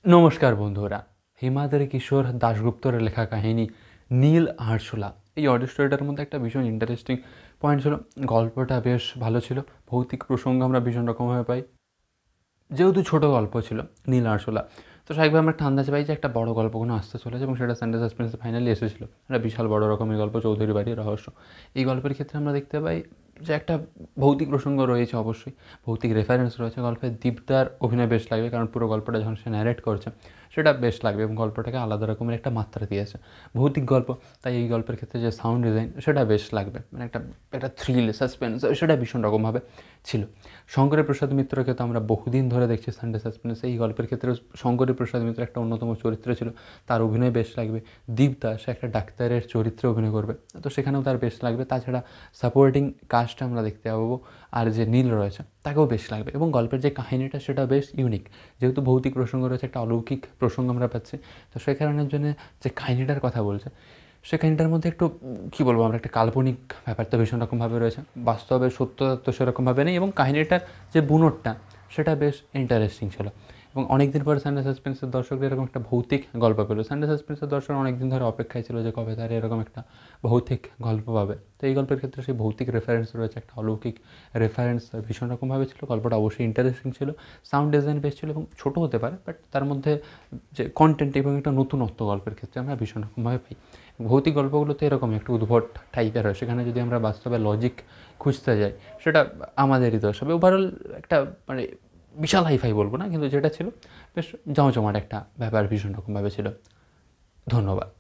নমস্কার বন্ধুরা, হিমাদ্রি কিশোর দাশগুপ্তর লেখা কাহিনী নীল আরশোলা। এই অডিও স্টোরিটার মধ্যে একটা ভীষণ ইন্টারেস্টিং পয়েন্ট ছিল, গল্পটা বেশ ভালো ছিল। ভৌতিক প্রসঙ্গ আমরা ভীষণ রকমভাবে পাই, যেহেতু ছোটো গল্প ছিল নীল আরশোলা। তো স্বাভাবিকভাবে আমরা একটা আন্দাজ পাই যে একটা বড় গল্প কোনো আসতে চলেছে, এবং সেটা সানডে সাসপেন্সে ফাইনালি এসেছিলো। একটা বিশাল বড় রকমের গল্প, চৌধুরী বাড়ির রহস্য। এই গল্পের ক্ষেত্রে আমরা দেখতে পাই যে একটা ভৌতিক প্রসঙ্গ রয়েছে, অবশ্যই ভৌতিক রেফারেন্স রয়েছে গল্পে। দীপদার অভিনয় বেশ লাগবে, কারণ পুরো গল্পটা যখন সে ন্যারেট করছে সেটা বেশ লাগবে, এবং গল্পটাকে আলাদা রকমের একটা মাত্রা দিয়েছে। ভৌতিক গল্প, তাই এই গল্পের ক্ষেত্রে যে সাউন্ড ডিজাইন সেটা বেশ লাগবে, মানে একটা একটা থ্রিল সাসপেন্স সেটা ভীষণ রকমভাবে ছিল। শঙ্করের প্রসাদ মিত্রকে তো আমরা বহুদিন ধরে দেখছি সানডে সাসপেন্সে। এই গল্পের ক্ষেত্রে শঙ্করের প্রসাদ মিত্র একটা অন্যতম চরিত্র ছিল, তার অভিনয় বেশ লাগবে। দীপদা, সে একটা ডাক্তারের চরিত্রে অভিনয় করবে, তো সেখানেও তার বেশ লাগবে। তাছাড়া সাপোর্টিং কাস্টটা আমরা দেখতে পাবো, আর যে নীল রয়েছে তাকেও বেশ লাগবে। এবং গল্পের যে কাহিনীটা সেটা বেশ ইউনিক, যেহেতু ভৌতিক প্রসঙ্গ রয়েছে, একটা অলৌকিক প্রসঙ্গ আমরা পাচ্ছি। তো সেই কারণের জন্য যে কাহিনীটার কথা বলছে, সে কাহিনীটার মধ্যে একটু কী বলবো আমরা, একটা কাল্পনিক ব্যাপার তো ভীষণ রকমভাবে রয়েছে, বাস্তবে সত্যতা তো সেরকমভাবে নেই। এবং কাহিনীটার যে বুনটটা সেটা বেশ ইন্টারেস্টিং ছিল। এবং অনেক দিন পরে সানডে সাসপেন্সের দর্শকদের এরকম একটা ভৌতিক গল্প পেল। সানডে সাসপেন্সের দর্শক অনেক দিন ধরে অপেক্ষায় ছিল যে কবে তারা এরকম একটা ভৌতিক গল্প পাবে। তো এই গল্পের ক্ষেত্রে সেই ভৌতিক রেফারেন্স রয়েছে, একটা অলৌকিক রেফারেন্স ভীষণ রকমভাবে ছিল। গল্পটা অবশ্যই ইন্টারেস্টিং ছিল, সাউন্ড ডিজাইন বেশ ছিল, এবং ছোটো হতে পারে বাট তার মধ্যে যে কন্টেন্ট এবং একটা নতুনত্ব গল্পের ক্ষেত্রে আমরা ভীষণ রকমভাবে পাই। ভৌতিক গল্পগুলোতে এরকমই একটু উদ্ভট টাইপের হয়, সেখানে যদি আমরা বাস্তবে লজিক খুঁজতে যাই সেটা আমাদেরই দোষ হবে। ওভারঅল একটা মানে বিশাল হাইফাই বলবো না, কিন্তু যেটা ছিল বেশ জমজমাট একটা ব্যাপার ভীষণ রকমভাবে ছিল। ধন্যবাদ।